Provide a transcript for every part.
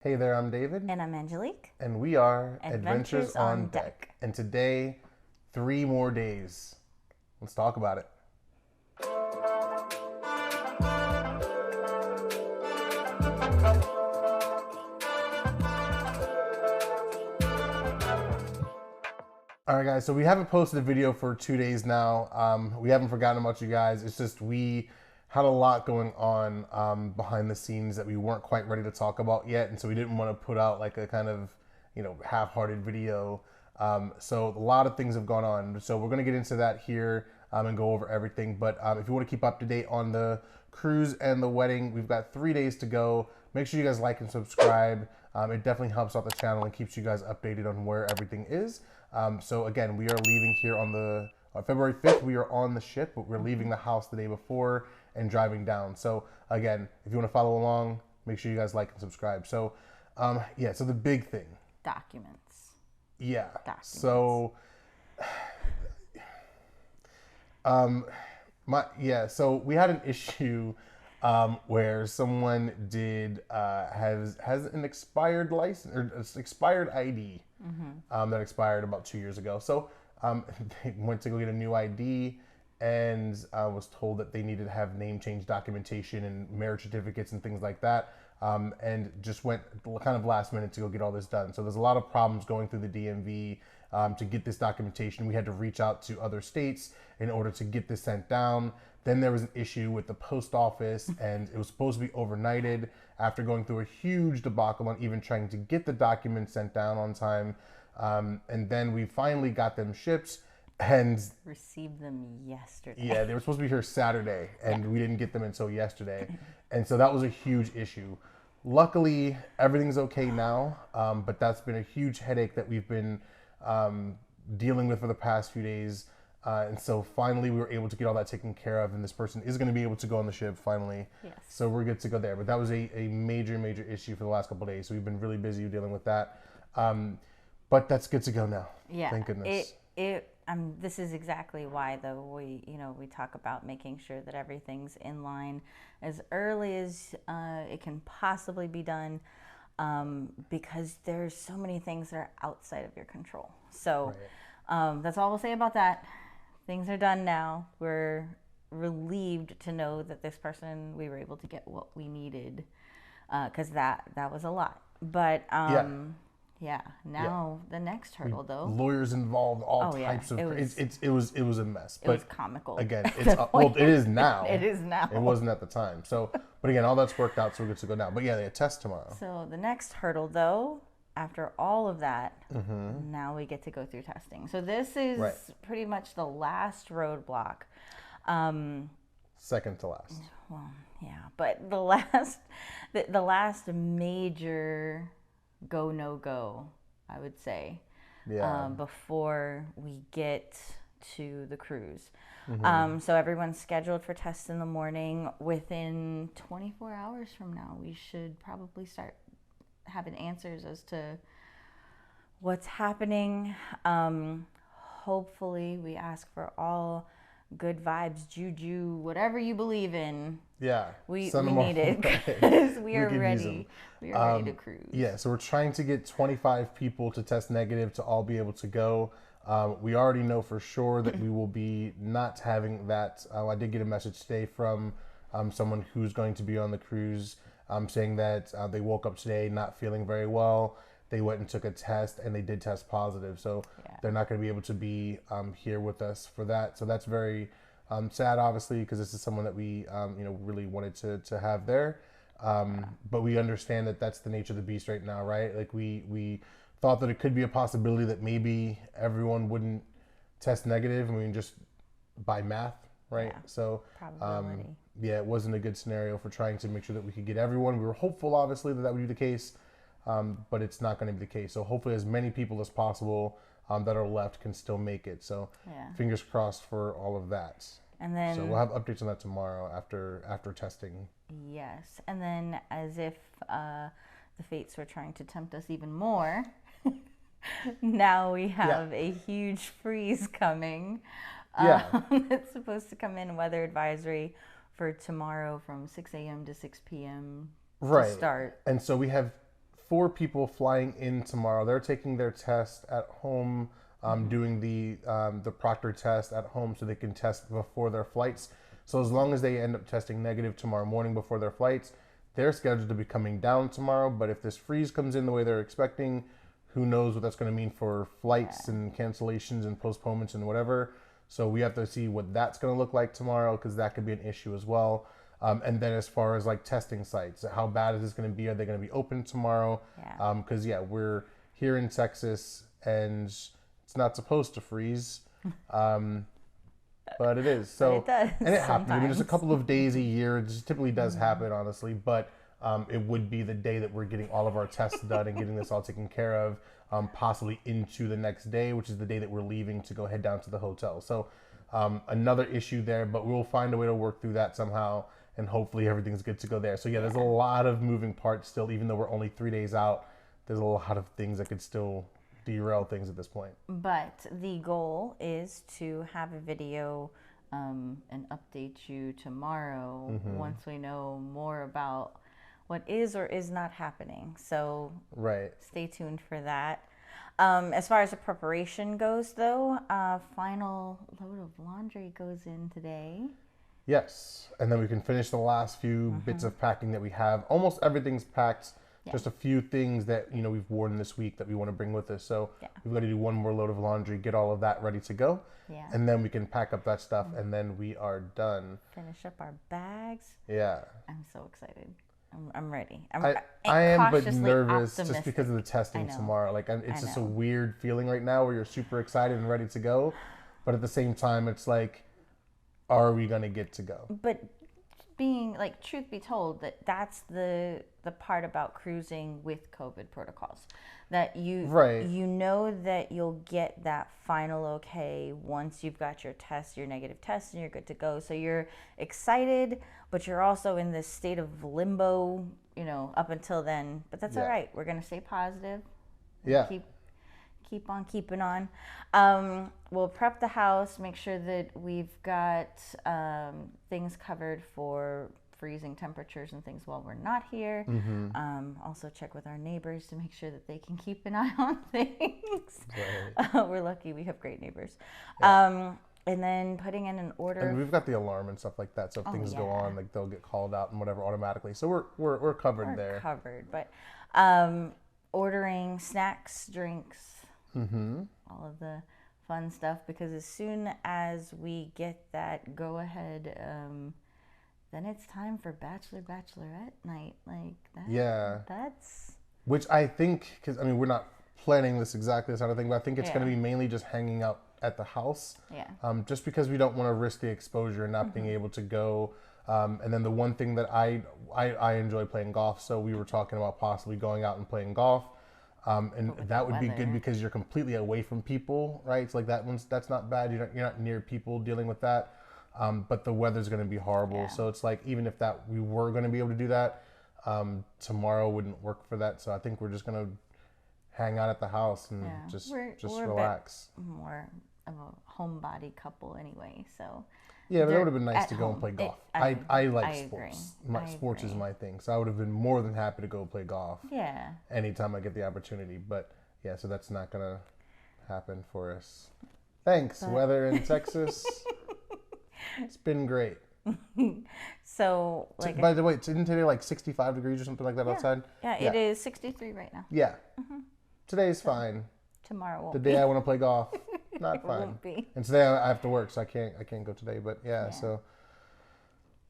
Hey there, I'm David. And I'm Angelique. And we are Adventures On on Deck. Deck. And today, 3 more days. Let's talk about it. All right, guys. So we haven't posted a video for 2 days now. We haven't forgotten about you guys. It's just we had a lot going on behind the scenes that we weren't quite ready to talk about yet, and so we didn't want to put out like a kind of half-hearted video. So a lot of things have gone on. So we're gonna get into that here and go over everything. But if you want to keep up to date on the cruise and the wedding, we've got 3 days to go. Make sure you guys like and subscribe. It definitely helps out the channel and keeps you guys updated on where everything is. So again, we are leaving here on the February 5th. We are on the ship, but we're leaving the house the day before and driving down. So again, if you want to follow along, make sure you guys like and subscribe. So yeah, so the big thing. Documents. Yeah. Documents. So so we had an issue where someone did has an expired license or an expired ID that expired about 2 years ago. So they went to go get a new ID and was told that they needed to have name change documentation and marriage certificates and things like that. And just went kind of last minute to go get all this done. So there's a lot of problems going through the DMV to get this documentation. We had to reach out to other states in order to get this sent down. Then there was an issue with the post office, and it was supposed to be overnighted after going through a huge debacle on even trying to get the documents sent down on time. And then we finally got them shipped, and Received them yesterday. yeah, they were supposed to be here Saturday, and we didn't get them until yesterday. And so that was a huge issue. Luckily, everything's okay now, but that's been a huge headache that we've been dealing with for the past few days. And so finally, we were able to get all that taken care of, and this person is going to be able to go on the ship finally. Yes. So we're good to go there. But that was a major, major issue for the last couple of days. So we've been really busy dealing with that. But that's good to go now. Yeah. Thank goodness. This is exactly why, though, we talk about making sure that everything's in line as early as it can possibly be done, because there's so many things that are outside of your control. So that's all we'll say about that. Things are done now. We're relieved to know that this person, we were able to get what we needed, because that was a lot. But now the next hurdle, though. Lawyers involved, all yeah. types of. It was a mess. It was comical. Again, well, it is now. It is now. It wasn't at the time. So, but again, all that's worked out, so we're good to go now. But yeah, they test tomorrow. So the next hurdle, though, after all of that, now we get to go through testing. So this is pretty much the last roadblock. Second to last. Well, yeah, but the last major go no go, I would say. Yeah. Before we get to the cruise. So everyone's scheduled for tests in the morning. Within 24 hours from now, we should probably start having answers as to what's happening. Hopefully, we ask for all good vibes, juju, whatever you believe in. Yeah, we need it because we are ready. We are ready to cruise. Yeah, so we're trying to get 25 people to test negative to all be able to go. We already know for sure that we will be not having that. I did get a message today from someone who's going to be on the cruise, saying that they woke up today not feeling very well. They went and took a test, and they did test positive. So they're not going to be able to be here with us for that. So that's very sad, obviously, because this is someone that we really wanted to have there. But we understand that that's the nature of the beast right now, right? Like we thought that it could be a possibility that maybe everyone wouldn't test negative. I mean, just by math, right? Yeah, so probability. It wasn't a good scenario for trying to make sure that we could get everyone. We were hopeful, obviously, that would be the case. But it's not going to be the case. So hopefully as many people as possible that are left can still make it. So fingers crossed for all of that. And then, so we'll have updates on that tomorrow after testing. Yes. And then as if the fates were trying to tempt us even more, now we have a huge freeze coming. It's supposed to come in weather advisory for tomorrow from 6 a.m. to 6 p.m. to start. And so we have 4 people flying in tomorrow. They're taking their test at home, doing the proctor test at home so they can test before their flights. So as long as they end up testing negative tomorrow morning before their flights, they're scheduled to be coming down tomorrow. But if this freeze comes in the way they're expecting, who knows what that's going to mean for flights and cancellations and postponements and whatever. So we have to see what that's going to look like tomorrow, because that could be an issue as well. And then as far as like testing sites, how bad is this going to be? Are they going to be open tomorrow? Because we're here in Texas and it's not supposed to freeze. But it is. So, it does and it happens. I mean, just a sometimes. couple of days a year. It just typically does happen, honestly. But it would be the day that we're getting all of our tests done and getting this all taken care of, possibly into the next day, which is the day that we're leaving to go head down to the hotel. So another issue there, but we'll find a way to work through that somehow, and hopefully everything's good to go there. So yeah, there's a lot of moving parts still, even though we're only 3 days out. There's a lot of things that could still derail things at this point. But the goal is to have a video and update you tomorrow once we know more about what is or is not happening. So Right. stay tuned for that. As far as the preparation goes, though, final load of laundry goes in today. Yes, and then we can finish the last few bits of packing that we have. Almost everything's packed. Just a few things that we've worn this week that we want to bring with us. So we've got to do one more load of laundry, get all of that ready to go, and then we can pack up that stuff, and then we are done. Finish up our bags. Yeah, I'm so excited. I'm ready. I am, but cautiously nervous just optimistic. because of the testing know. tomorrow. Like, it's I just a know. weird feeling right now where you're super excited and ready to go, but at the same time, it's like, are we gonna get to go? But being like, truth be told, that's the part about cruising with COVID protocols, that you know that you'll get that final okay once you've got your test, your negative test, and you're good to go. So you're excited, but you're also in this state of limbo, up until then. But that's all right. We're gonna stay positive. Yeah. Keep on keeping on. We'll prep the house, make sure that we've got things covered for freezing temperatures and things while we're not here. Also check with our neighbors to make sure that they can keep an eye on things. Right. We're lucky we have great neighbors. And then putting in an order. And we've got the alarm and stuff like that, so if things go on, like, they'll get called out and whatever automatically. So we're covered there. Covered, but ordering snacks, drinks, all of the fun stuff, because as soon as we get that go ahead, then it's time for bachelorette night, like that. Yeah. That's Which I think, because we're not planning this exactly this kind of thing, but I think it's going to be mainly just hanging out at the house. Just because we don't want to risk the exposure and not being able to go. And then the one thing that I enjoy playing golf, so we were talking about possibly going out and playing golf. And that would be good because you're completely away from people, right? It's like that's not bad. You're not near people dealing with that. But the weather's going to be horrible. So it's like, even if we were going to be able to do that, tomorrow wouldn't work for that. So I think we're just going to hang out at the house and just we're relax. A bit more of a homebody couple anyway, so. Yeah, but it would have been nice at to go and home. play golf. I like agree. sports. I Sports is agree. my thing. So I would have been more than happy to go play golf Yeah. anytime I get the opportunity. But yeah, so that's not going to happen for us. Thanks, weather in Texas. It's been great. So, By the way, isn't today like 65 degrees or something like that outside? Yeah, it is 63 right now. Yeah. Today's fine. Tomorrow won't The be. day I want to play golf, not It fine. won't be. And today I have to work, so I can't go today. But so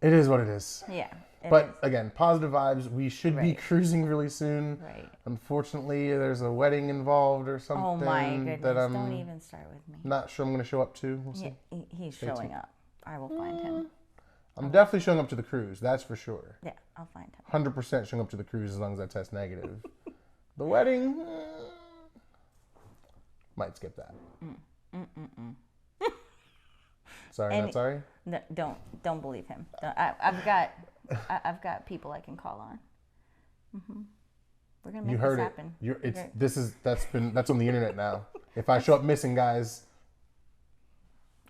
it is what it is. Yeah. it But is. again, positive vibes. We should be Right. cruising really soon. Right. Unfortunately, there's a wedding involved or something Oh my goodness! that I'm Don't even start with me. not sure I'm going to show up to. We'll see. Yeah, he's showing up. I will find him. I'm definitely showing up to the cruise. That's for sure. Yeah, I'll find him. 100% showing up to the cruise as long as I test negative. The wedding, might skip that. Sorry, not sorry. No, don't believe him. I've got people I can call on. We're gonna make You heard this it. happen. That's on the internet now. If I show up missing, guys,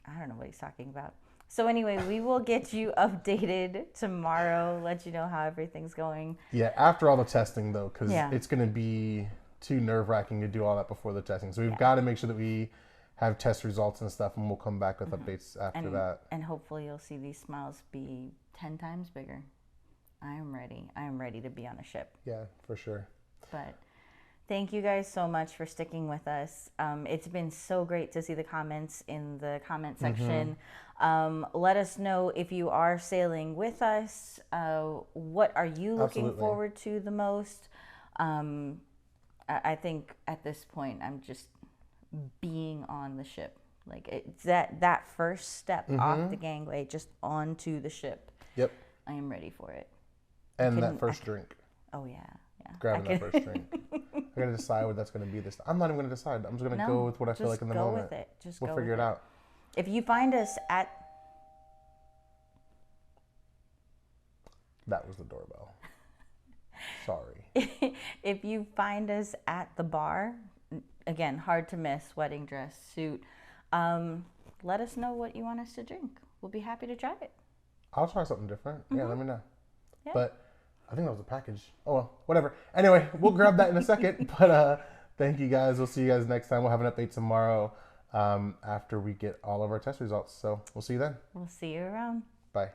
I don't know what he's talking about. So anyway, we will get you updated tomorrow, let you know how everything's going. Yeah, after all the testing though, because Yeah. it's going to be too nerve-wracking to do all that before the testing. So we've Yeah. got to make sure that we have test results and stuff, and we'll come back with updates after And that. and hopefully you'll see these smiles be 10 times bigger. I am ready. I am ready to be on a ship. Yeah, for sure. But thank you guys so much for sticking with us. It's been so great to see the comments in the comment section. Let us know if you are sailing with us. What are you looking Absolutely. forward to the most? I think at this point, I'm just being on the ship. Like it's that first step off the gangway, just onto the ship. Yep. I am ready for it. And that first drink. Oh yeah, yeah. Grabbing that first drink. I gotta decide what that's gonna be this time. I'm not even gonna decide. I'm just gonna go with what I feel like in the moment. Just go with it. Just we'll go figure with it out. If you find us at That was the doorbell. Sorry. if you find us at the bar, again, hard to miss, wedding dress, suit, let us know what you want us to drink. We'll be happy to try it. I'll try something different. Yeah, let me know. Yeah. But I think that was a package. Oh well, whatever. Anyway, we'll grab that in a second. But thank you guys. We'll see you guys next time. We'll have an update tomorrow after we get all of our test results. So we'll see you then. We'll see you around. Bye.